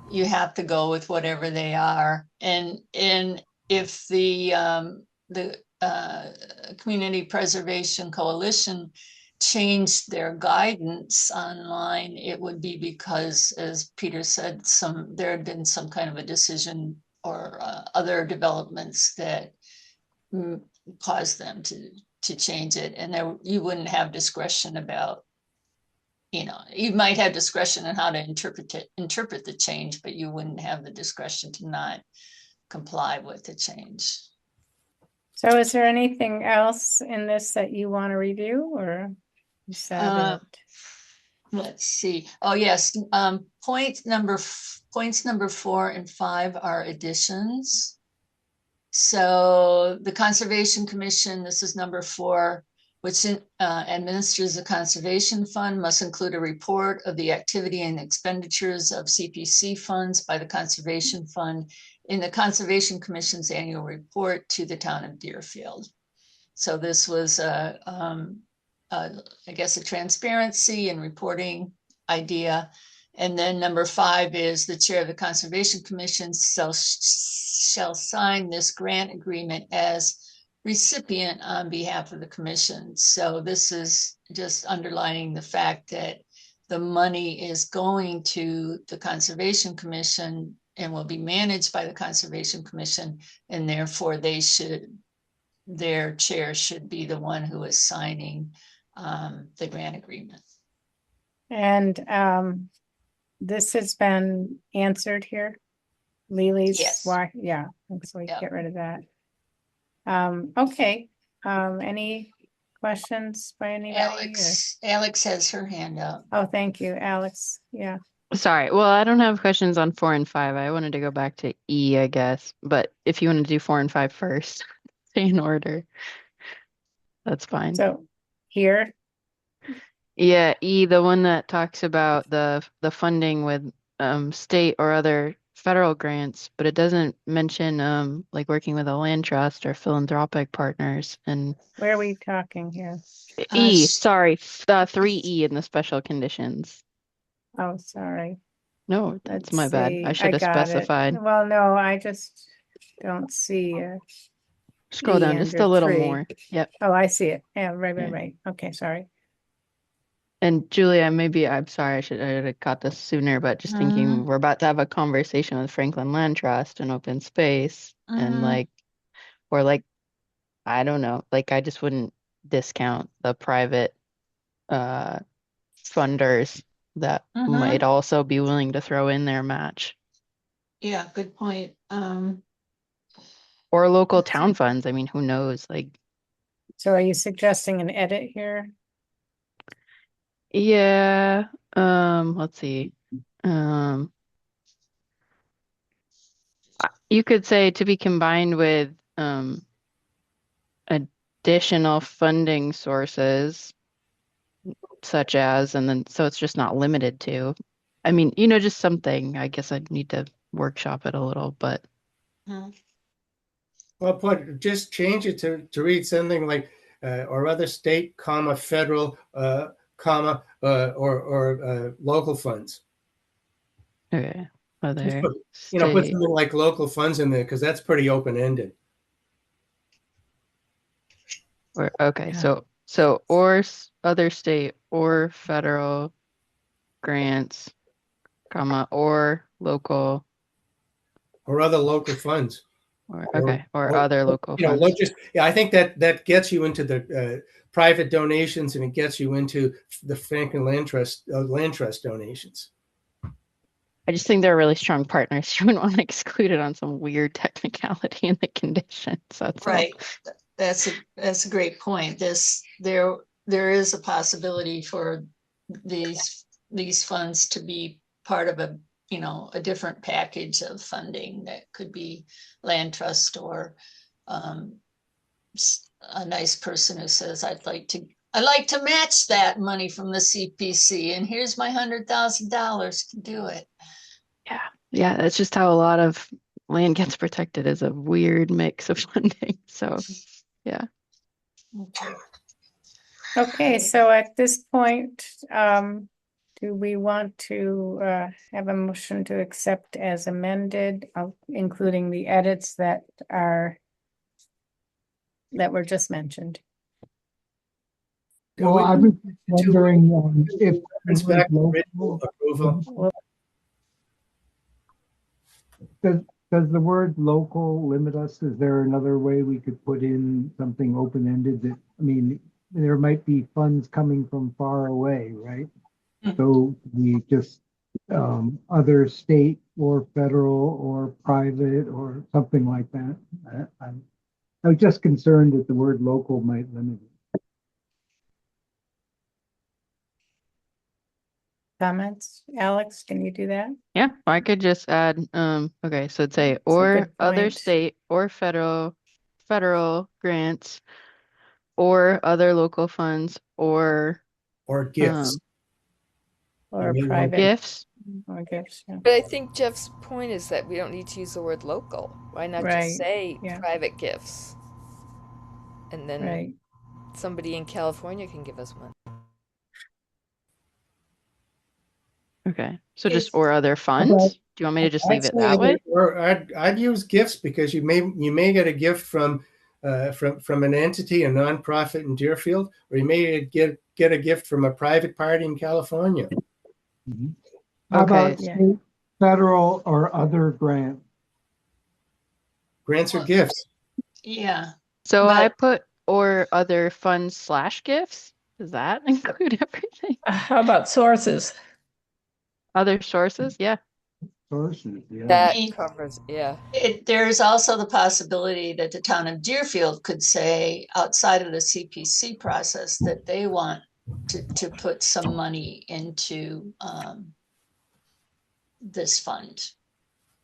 You have to go with whatever they are. And if the Community Preservation Coalition changed their guidance online, it would be because, as Peter said, there had been some kind of a decision or other developments that caused them to change it. And you wouldn't have discretion about, you might have discretion on how to interpret the change, but you wouldn't have the discretion to not comply with the change. So is there anything else in this that you want to review, or is that it? Let's see. Oh, yes. Points number 4 and 5 are additions. So the Conservation Commission, this is number 4, which administers the Conservation Fund, must include a report of the activity and expenditures of CPC funds by the Conservation Fund in the Conservation Commission's annual report to the town of Deerfield. So this was, I guess, a transparency and reporting idea. And then number 5 is the chair of the Conservation Commission shall sign this grant agreement as recipient on behalf of the commission. So this is just underlining the fact that the money is going to the Conservation Commission and will be managed by the Conservation Commission, and therefore their chair should be the one who is signing the grant agreement. And this has been answered here. Lily's Yes. why? Yeah, so we Yep. get rid of that. Okay. Any questions by anybody? Alex has her hand up. Oh, thank you, Alex. Yeah. Sorry. Well, I don't have questions on 4 and 5. I wanted to go back to E, I guess. But if you want to do 4 and 5 first, stay in order. That's fine. So here, Yeah, E, the one that talks about the funding with state or other federal grants, but it doesn't mention like working with a land trust or philanthropic partners. And where are we talking here? E, sorry, 3E in the special conditions. Oh, sorry. No, that's Let's my bad. see. I should have got it. specified. Well, no, I just don't see. Scroll E down just under a little 3. more. Yep. Oh, I see it. Yeah, right. Yeah. Okay, sorry. And Julia, I'm sorry, I should have caught this sooner, but just thinking we're about to have a conversation with Franklin Land Trust and open space and I don't know, I just wouldn't discount the private funders that might also be willing to throw in their match. Yeah, good point. Or local town funds. I mean, who knows? So are you suggesting an edit here? Yeah, let's see. You could say to be combined with additional funding sources, such as, and then so it's just not limited to. I mean, just something. I guess I'd need to workshop it a little, but. Well, just change it to read something like or other state, federal, or local funds. Okay. Other put state. something like local funds in there because that's pretty open-ended. Okay, Yeah. so or other state or federal grants, or local. Or other local funds. Or other local funds. I think that gets you into the private donations, and it gets you into the Franklin Land Trust donations. I just think they're really strong partners. You wouldn't want to exclude it on some weird technicality in the conditions. That's all. Right. That's a great point. There is a possibility for these funds to be part of a different package of funding that could be land trust or a nice person who says, I'd like to match that money from the CPC, and here's my $100,000 to do it. Yeah, that's just how a lot of land gets protected, is a weird mix of funding. So, yeah. Okay, so at this point, do we want to have a motion to accept as amended, including the edits that were just mentioned? Well, I was wondering if It's back to local, original approval. does the word local limit us? Is there another way we could put in something open-ended that, I mean, there might be funds coming from far away, right? So we just other state or federal or private or something like that. I was just concerned that the word local might limit it. Comments? Alex, can you do that? Yeah, I could just add, okay, so it'd say, That's a or good other point. state or federal grants, or other local funds, or Gifts. Or You may want private gifts. or gifts, yeah. But I think Jeff's point is that we don't need to use the word local. Why not Right, just say yeah. private gifts? And then Right. somebody in California can give us money. Okay, so just Is- or other funds? about- Do you want me to just I'd leave it say that way? or I'd use gifts, because you may get a gift from an entity, a nonprofit in Deerfield, or you may get a gift from a private party in California. How Okay. about Yeah. state, federal, or other grant? Grants or gifts. Yeah. So But- I put or other funds / gifts. Does that include everything? How about sources? Other sources? Yeah. Sources, yeah. That Me- covers, yeah. There's also the possibility that the town of Deerfield could say, outside of the CPC process, that they want to put some money into this fund.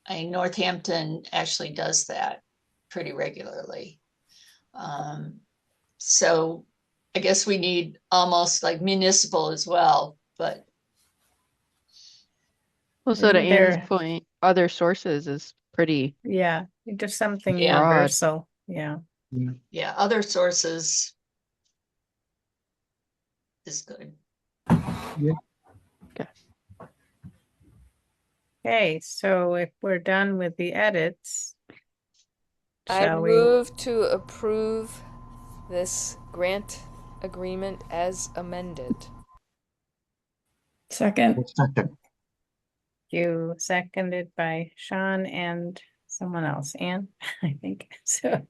I mean, Northampton actually does that pretty regularly. So I guess we need almost like municipal as well, but Well, so to Isn't Anne's there- point, other sources is pretty. Yeah, just something Yeah. Broad. universal, yeah. yeah, other sources is good. Okay, so if we're done with the edits, I shall we? move to approve this grant agreement as amended. Second, Second. You seconded by Sean and someone else, Anne, I think. So,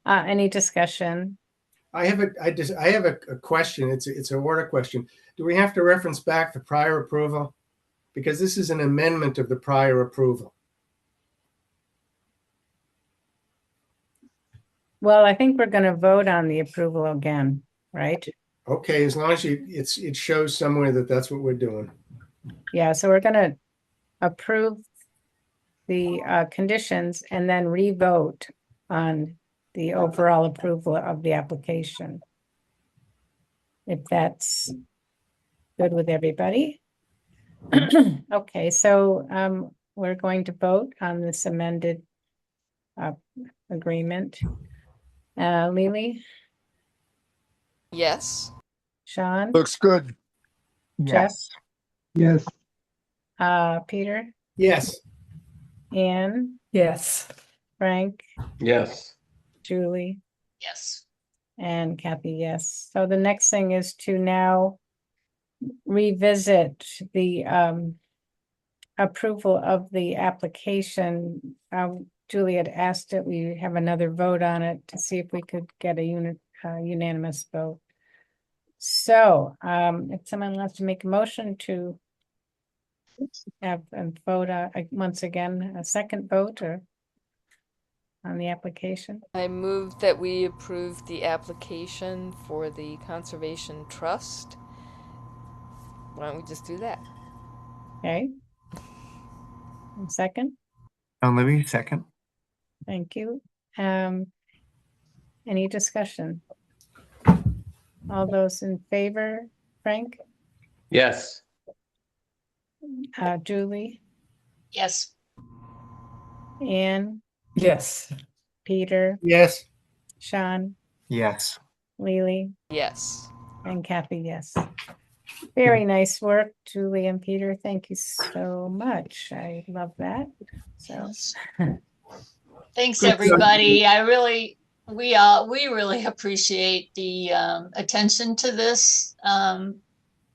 any discussion? I have a question. It's a order question. Do we have to reference back the prior approval? Because this is an amendment of the prior approval. Well, I think we're going to vote on the approval again, right? Okay, as long as it shows somewhere that that's what we're doing. Yeah, so we're going to approve the conditions and then re-vote on the overall approval of the application. If that's good with everybody. Okay, so we're going to vote on this amended agreement. Lily, Yes. Sean, Looks good. Jeff? Yes. Yes, Peter, Yes. Anne, yes. Frank, Yes. Julie, Yes. and Kathy, yes. So the next thing is to now revisit the approval of the application. Julie had asked that we have another vote on it to see if we could get a unanimous vote. So, if someone wants to make a motion to have a vote, once again, a second vote or on the application. I move that we approve the application for the Conservation Trust. Why don't we just do that? Okay. And second, Libby, second. thank you. Any discussion? All those in favor, Frank, Yes. Julie, Yes. Anne, Yes. Peter, Yes. Sean, Yes. Lily, Yes. and Kathy, yes. Very nice work, Julie and Peter. Thank you so much. I love that. So, Thanks, Good job. everybody. We really appreciate the attention to this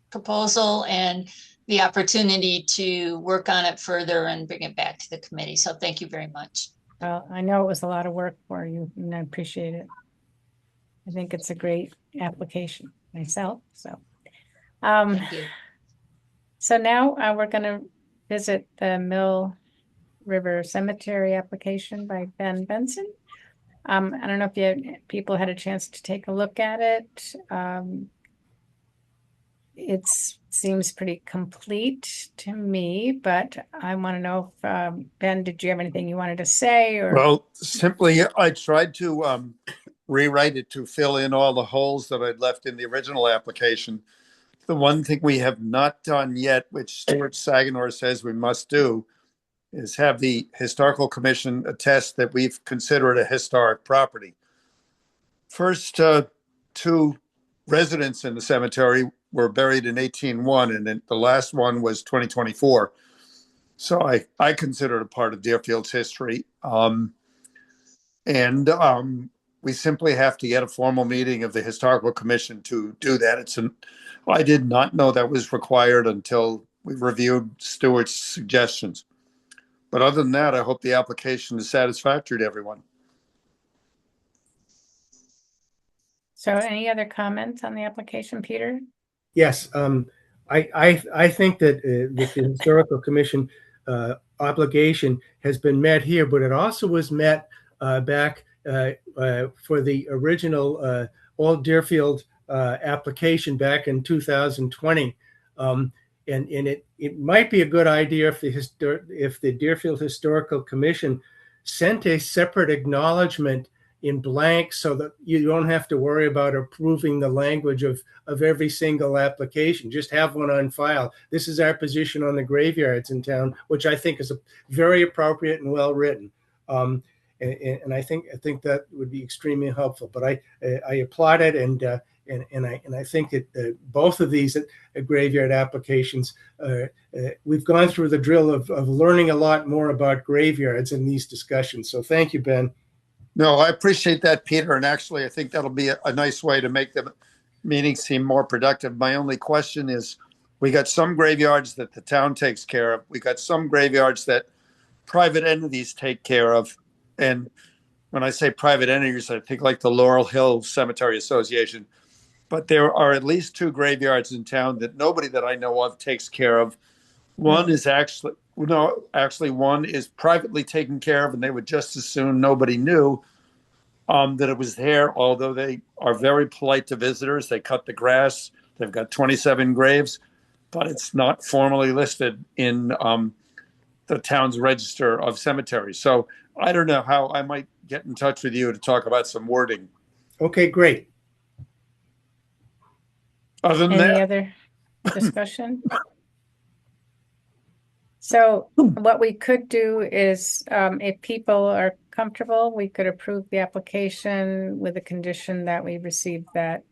proposal and the opportunity to work on it further and bring it back to the committee. So thank you very much. well, I know it was a lot of work for you and I appreciate it. I think it's a great application myself, so. Thank you. So now we're going to visit the Mill River Cemetery application by Ben Benson. I don't know if people had a chance to take a look at it. It seems pretty complete to me, but I want to know if, Ben, did you have anything you wanted to say or? Well, simply, I tried to rewrite it to fill in all the holes that I'd left in the original application. The one thing we have not done yet, which Stuart Saganor says we must do, is have the Historical Commission attest that we've considered a historic property. First two residents in the cemetery were buried in 1801, and then the last one was 2024. So I consider it a part of Deerfield's history. We simply have to get a formal meeting of the Historical Commission to do that. I did not know that was required until we reviewed Stuart's suggestions. But other than that, I hope the application is satisfactory to everyone. So any other comments on the application, Peter? Yes. I think that the Historical Commission obligation has been met here, but it also was met back for the original Old Deerfield application back in 2020. And it might be a good idea if the Deerfield Historical Commission sent a separate acknowledgement in blank so that you don't have to worry about approving the language of every single application. Just have one on file. This is our position on the graveyards in town, which I think is very appropriate and well written. And I think that would be extremely helpful. But I applaud it, and I think that both of these graveyard applications, we've gone through the drill of learning a lot more about graveyards in these discussions. So thank you, Ben. No, I appreciate that, Peter. And actually, I think that'll be a nice way to make the meeting seem more productive. My only question is, we got some graveyards that the town takes care of. We got some graveyards that private entities take care of. And when I say private entities, I think like the Laurel Hill Cemetery Association. But there are at least two graveyards in town that nobody that I know of takes care of. One is one is privately taken care of, and they would just as soon nobody knew that it was there, although they are very polite to visitors. They cut the grass. They've got 27 graves, but it's not formally listed in the town's register of cemeteries. So I don't know how I might get in touch with you to talk about some wording. Okay, great. Other than Any that, other discussion? So what we could do is, if people are comfortable, we could approve the application with the condition that we receive that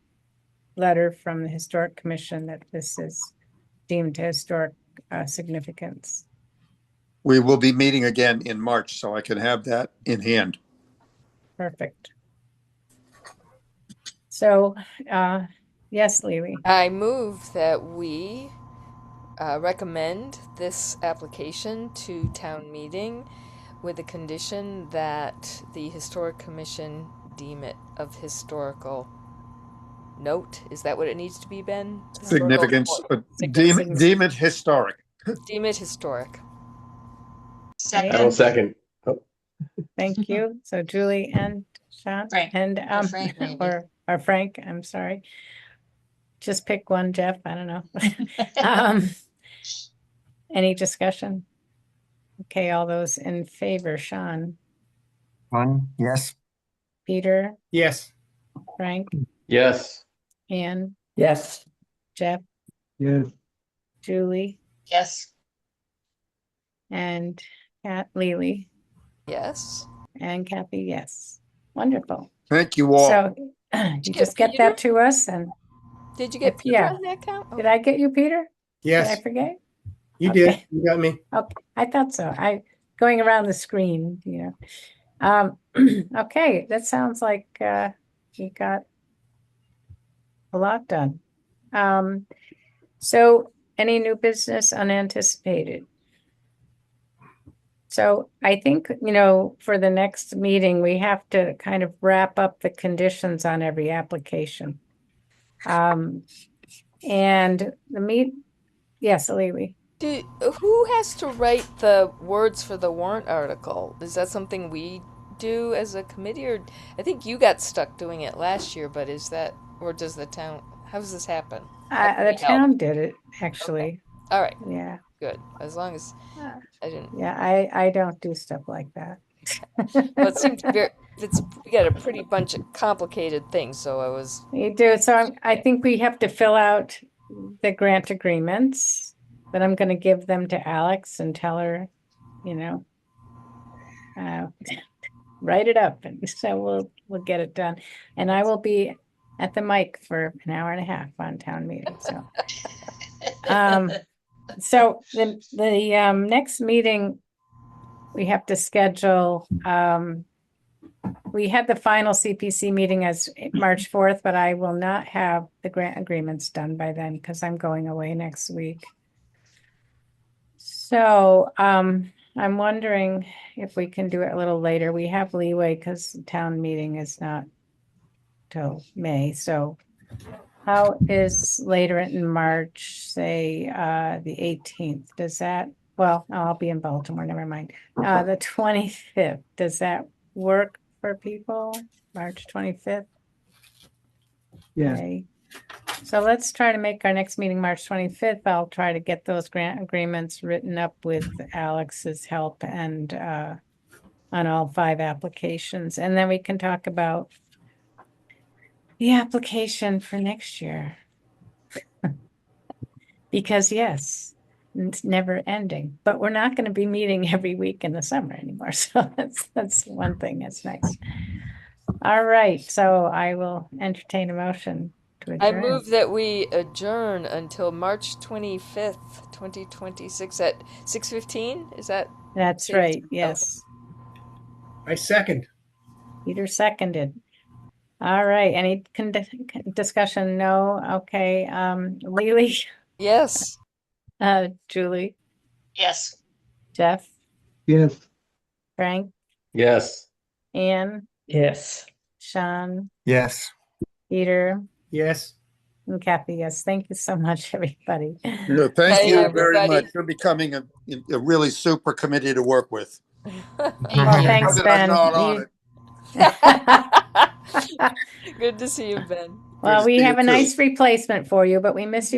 letter from the Historic Commission that this is deemed historic significance. we will be meeting again in March, so I can have that in hand. Perfect. So, yes, Lily. I move that we recommend this application to town meeting with the condition that the Historic Commission deem it of historical note? Is that what it needs to be, Ben? Significance, Significance. deem it historic. Deem it historic. Second. Yeah. second. Thank you. So Julie and Sean Frank. and Or Frank, maybe. or Frank, I'm sorry. Just pick one, Jeff. I don't know. Any discussion? Okay, all those in favor, Sean, One, yes. Peter, Yes. Frank, Yes. Ann, Yes. Jeff, Yes, Julie, Yes. and Lily, Yes. and Kathy, yes. Wonderful. Thank you all. So you get just get that to us, and Did you get Peter Yeah. on that count? did I get you, Peter? Did I Yes. forget? You Okay. did. You got me. Okay, I thought so. Going around the screen, okay, that sounds like you got a lot done. So any new business unanticipated? So I think, for the next meeting, we have to kind of wrap up the conditions on every application. And yes, Lily. Who has to write the words for the warrant article? Is that something we do as a committee, or I think you got stuck doing it last year? But is that, or does the town? How does this happen? The town did it, actually. All right, Yeah. good. As long as I didn't. Yeah, I don't do stuff like that. Well, it seems we got a pretty bunch of complicated things, so I was. You do. So I think we have to fill out the grant agreements, but I'm going to give them to Alex and tell her, write it up, and so we'll get it done. And I will be at the mic for an hour and a half on town meeting. So, so the next meeting we have to schedule. We had the final CPC meeting as March 4th, but I will not have the grant agreements done by then because I'm going away next week. So I'm wondering if we can do it a little later. We have leeway because the town meeting is not till May. So how is later in March, say the 18th? Does that, well, I'll be in Baltimore, never mind. The 25th, does that work for people? March 25th? yeah. Okay. So let's try to make our next meeting March 25th. I'll try to get those grant agreements written up with Alex's help and on all 5 applications. And then we can talk about the application for next year. Because yes, it's never ending, but we're not going to be meeting every week in the summer anymore. So that's one thing that's nice. All right. So I will entertain a motion to I adjourn. move that we adjourn until March 25th, 2026 at 6:15. Is that? That's right. Yes. I second. Peter seconded. All right. Any discussion? No. Okay. Lily, Yes. Julie, Yes. Jeff, Yes. Frank, Yes. Ann, Yes. Sean, Yes. Peter, Yes. and Kathy. Yes. Thank you so much, everybody. No, thank Hey, you everybody. very much. You're becoming a really super committee to work with. Well, Now thanks, that Ben. I'm not on it. Good to see you, Ben. Well, Good to we see have you a too. nice replacement for you, but we miss you